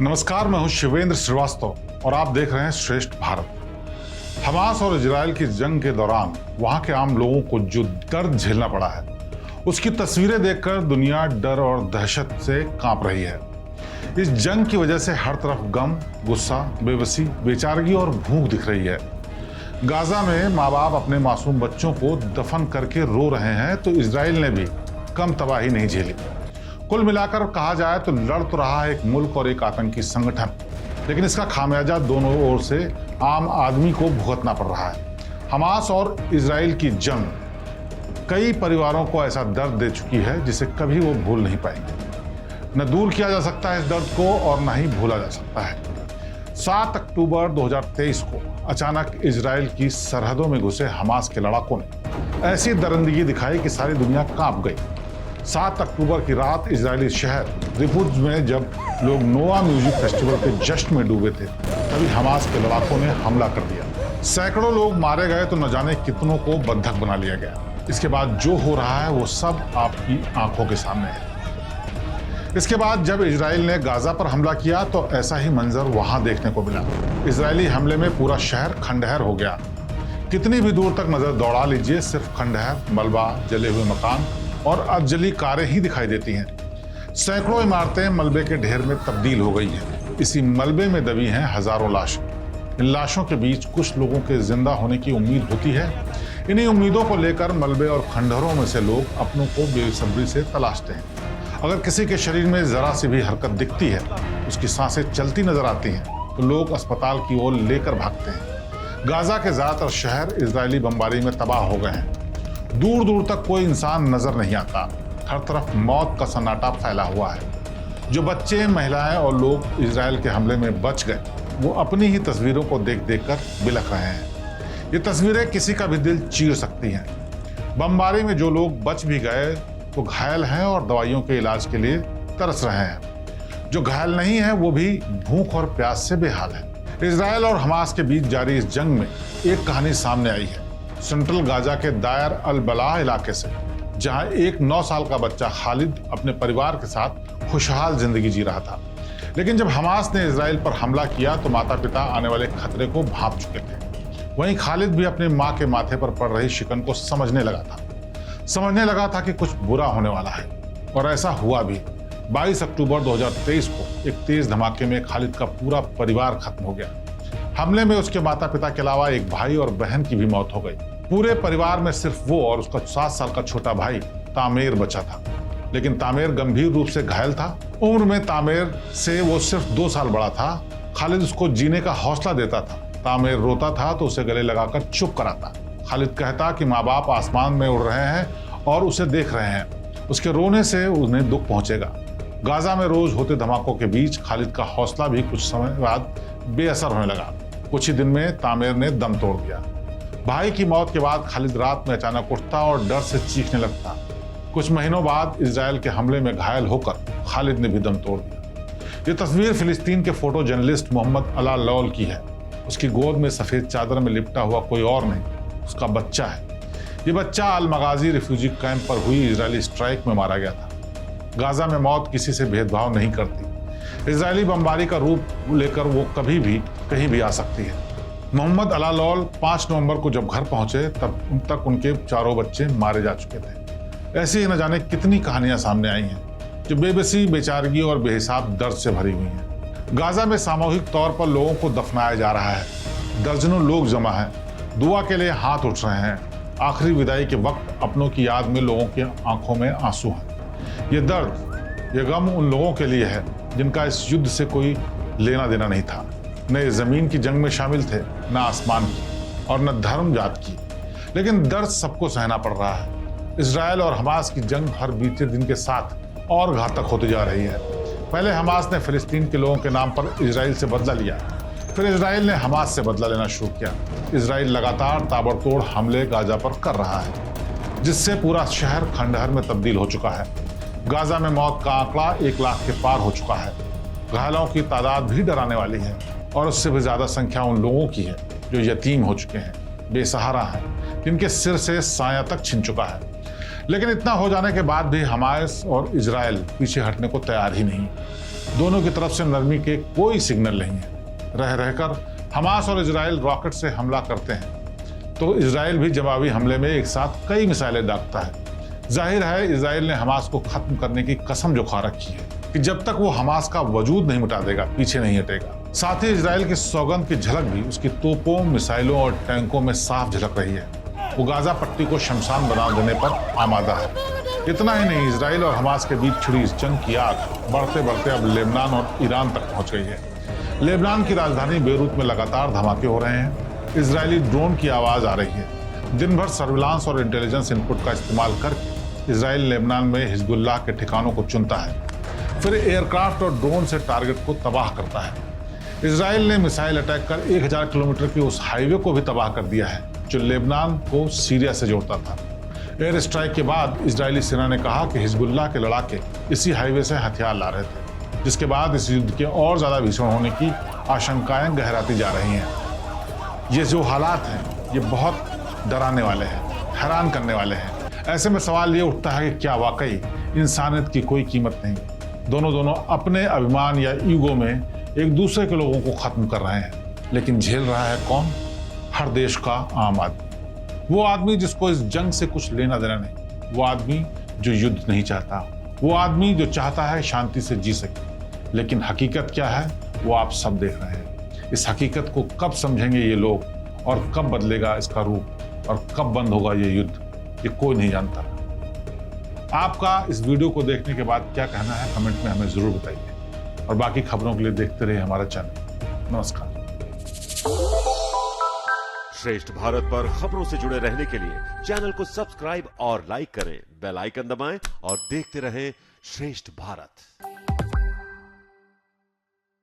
नमस्कार, मैं हूं शिवेंद्र श्रीवास्तव और आप देख रहे हैं श्रेष्ठ भारत। हमास और इजराइल की जंग के दौरान वहां के आम लोगों को जो दर्द झेलना पड़ा है, उसकी तस्वीरें देखकर दुनिया डर और दहशत से कांप रही है। इस जंग की वजह से हर तरफ गम, गुस्सा, बेबसी, बेचारगी और भूख दिख रही है। गाजा में माँ बाप अपने मासूम बच्चों को दफन करके रो रहे हैं, तो इजराइल ने भी कम तबाही नहीं झेली। कुल मिलाकर कहा जाए तो लड़ तो रहा है एक मुल्क और एक आतंकी संगठन, लेकिन इसका खामियाजा दोनों ओर से आम आदमी को भुगतना पड़ रहा है। हमास और इजराइल की जंग कई परिवारों को ऐसा दर्द दे चुकी है जिसे कभी वो भूल नहीं पाएंगे। न दूर किया जा सकता है इस दर्द को और न ही भूला जा सकता है। 7 अक्टूबर 2023 को अचानक इजराइल की सरहदों में घुसे हमास के लड़ाकों ने ऐसी दरिंदगी दिखाई कि सारी दुनिया कांप गई। 7 अक्टूबर की रात इजरायली शहर रिफुज में जब लोग नोआ म्यूजिक फेस्टिवल के जश्न में डूबे थे, तभी हमास के लड़ाकों ने हमला कर दिया। सैकड़ों लोग मारे गए तो न जाने कितनों को बंधक बना लिया गया। इसके बाद जो हो रहा है वो सब आपकी आंखों के सामने है। इसके बाद जब इजराइल ने गाजा पर हमला किया तो ऐसा ही मंजर वहां देखने को मिला। इजरायली हमले में पूरा शहर खंडहर हो गया। कितनी भी दूर तक नजर दौड़ा लीजिए, सिर्फ खंडहर, मलबा, जले हुए मकान और अधजली कारें ही दिखाई देती हैं। सैकड़ों इमारतें मलबे के ढेर में तब्दील हो गई हैं। इसी मलबे में दबी हैं हजारों लाशें। इन लाशों के बीच कुछ लोगों के जिंदा होने की उम्मीद होती है। इन्हीं उम्मीदों को लेकर मलबे और खंडहरों में से लोग अपनों को बेसब्री से तलाशते हैं। अगर किसी के शरीर में जरा सी भी हरकत दिखती है, उसकी सांसें चलती नजर आती हैं, तो लोग अस्पताल की ओर लेकर भागते हैं। गाजा के ज्यादातर शहर इजरायली बमबारी में तबाह हो गए हैं। दूर दूर तक कोई इंसान नजर नहीं आता। हर तरफ मौत का सन्नाटा फैला हुआ है। जो बच्चे, महिलाएं और लोग इजराइल के हमले में बच गए, वो अपनी ही तस्वीरों को देख देख कर बिलख रहे हैं। ये तस्वीरें किसी का भी दिल चीर सकती हैं। बमबारी में जो लोग बच भी गए वो घायल हैं और दवाइयों के इलाज के लिए तरस रहे हैं। जो घायल नहीं है वो भी भूख और प्यास से बेहाल है। इजराइल और हमास के बीच जारी इस जंग में एक कहानी सामने आई है। सेंट्रल गाजा के दायर अल बलाह इलाके से, जहां एक 9 साल का बच्चा खालिद अपने परिवार के साथ खुशहाल जिंदगी जी रहा था। लेकिन जब हमास ने इजराइल पर हमला किया तो माता पिता आने वाले खतरे को भांप चुके थे। वहीं खालिद भी अपनी मां के माथे पर पड़ रही शिकन को समझने लगा था कि कुछ बुरा होने वाला है। और ऐसा हुआ भी। 22 अक्टूबर 2023 को एक तेज धमाके में खालिद का पूरा परिवार खत्म हो गया। हमले में उसके माता पिता के अलावा एक भाई और बहन की भी मौत हो गई। पूरे परिवार में सिर्फ वो और उसका 7 साल का छोटा भाई तामेर बचा था। लेकिन तामेर गंभीर रूप से घायल था। उम्र में तामेर से वो सिर्फ 2 साल बड़ा था। खालिद उसको जीने का हौसला देता था। तामेर रोता था तो उसे गले लगाकर चुप कराता। खालिद कहता कि माँ बाप आसमान में उड़ रहे हैं और उसे देख रहे हैं। उसके रोने से उन्हें दुख पहुंचेगा। गाजा में रोज होते धमाकों के बीच खालिद का हौसला भी कुछ समय बाद बेअसर होने लगा। कुछ ही दिन में तामेर ने दम तोड़ दिया। भाई की मौत के बाद खालिद रात में अचानक उठता और डर से चीखने लगता। कुछ महीनों बाद इजराइल के हमले में घायल होकर खालिद ने भी दम तोड़ दिया। ये तस्वीर फिलिस्तीन के फोटो जर्नलिस्ट मोहम्मद अला लौल की है। उसकी गोद में सफेद चादर में लिपटा हुआ कोई और नहीं, उसका बच्चा है। ये बच्चा अल मगाजी रिफ्यूजी कैंप पर हुई इजरायली स्ट्राइक में मारा गया था। गाजा में मौत किसी से भेदभाव नहीं करती। इजरायली बमबारी का रूप लेकर वो कभी भी कहीं भी आ सकती है। मोहम्मद अला लौल 5 नवंबर को जब घर पहुंचे तब तक उनके चारों बच्चे मारे जा चुके थे। ऐसी न जाने कितनी कहानियां सामने आई हैं जो बेबसी, बेचारगी और बेहिसाब दर्द से भरी हुई हैं। गाजा में सामूहिक तौर पर लोगों को दफनाया जा रहा है। दर्जनों लोग जमा हैं, दुआ के लिए हाथ उठ रहे हैं। आखिरी विदाई के वक्त अपनों की याद में लोगों की आंखों में आंसू हैं। ये दर्द, ये गम उन लोगों के लिए है जिनका इस युद्ध से कोई लेना देना नहीं था। न ये जमीन की जंग में शामिल थे, न आसमान की और न धर्म जात की। लेकिन दर्द सबको सहना पड़ रहा है। इजराइल और हमास की जंग हर बीते दिन के साथ और घातक होती जा रही है। पहले हमास ने फिलिस्तीन के लोगों के नाम पर इजराइल से बदला लिया, फिर इजराइल ने हमास से बदला लेना शुरू किया। इजराइल लगातार ताबड़तोड़ हमले गाजा पर कर रहा है, जिससे पूरा शहर खंडहर में तब्दील हो चुका है। गाजा में मौत का आंकड़ा 1 लाख के पार हो चुका है। घायलों की तादाद भी डराने वाली है और उससे भी ज्यादा संख्या उन लोगों की है जो यतीम हो चुके हैं, बेसहारा हैं, जिनके सिर से साया तक छिन चुका है। लेकिन इतना हो जाने के बाद भी हमास और इजराइल पीछे हटने को तैयार ही नहीं। दोनों की तरफ से नरमी के कोई सिग्नल नहीं है। रह रहकर हमास और इजराइल रॉकेट से हमला करते हैं तो इजराइल भी जवाबी हमले में एक साथ कई मिसाइलें दागता है। जाहिर है इजराइल ने हमास को खत्म करने की कसम जो खा रखी है कि जब तक वो हमास का वजूद नहीं मिटा देगा पीछे नहीं हटेगा। साथ ही इजराइल की सौगंध की झलक भी उसकी तोपों, मिसाइलों और टैंकों में साफ झलक रही है। वो गाजा पट्टी को शमशान बना देने पर आमादा है। इतना ही नहीं, इजराइल और हमास के बीच छिड़ी इस जंग की आग बढ़ते बढ़ते अब लेबनान और ईरान तक पहुंच गई है। लेबनान की राजधानी बेरूत में लगातार धमाके हो रहे हैं। इजरायली ड्रोन की आवाज आ रही है। दिन भर सर्विलांस और इंटेलिजेंस इनपुट का इस्तेमाल करके इजराइल लेबनान में हिजबुल्लाह के ठिकानों को चुनता है, फिर एयरक्राफ्ट और ड्रोन से टारगेट को तबाह करता है। इजराइल ने मिसाइल अटैक कर 1000 किलोमीटर की उस हाईवे को भी तबाह कर दिया है जो लेबनान को सीरिया से जोड़ता था। एयर स्ट्राइक के बाद इजरायली सेना ने कहा कि हिजबुल्लाह के लड़ाके इसी हाईवे से हथियार ला रहे थे, जिसके बाद इस युद्ध के और ज्यादा भीषण होने की आशंकाएं गहराती जा रही हैं। ये जो हालात हैं ये बहुत डराने वाले हैं, हैरान करने वाले हैं। ऐसे में सवाल ये उठता है कि क्या वाकई इंसानियत की कोई कीमत नहीं? दोनों अपने अभिमान या ईगो में एक दूसरे के लोगों को खत्म कर रहे हैं, लेकिन झेल रहा है कौन? हर देश का आम आदमी। वो आदमी जिसको इस जंग से कुछ लेना देना नहीं, वो आदमी जो युद्ध नहीं चाहता, वो आदमी जो चाहता है शांति से जी सके। लेकिन हकीकत क्या है वो आप सब देख रहे हैं। इस हकीकत को कब समझेंगे ये लोग और कब बदलेगा इसका रूप और कब बंद होगा ये युद्ध, ये कोई नहीं जानता। आपका इस वीडियो को देखने के बाद क्या कहना है कमेंट में हमें जरूर बताइए और बाकी खबरों के लिए देखते रहिए हमारा चैनल। नमस्कार। श्रेष्ठ भारत पर खबरों से जुड़े रहने के लिए चैनल को सब्सक्राइब और लाइक करें, बेल आइकन दबाएं और देखते रहें श्रेष्ठ भारत।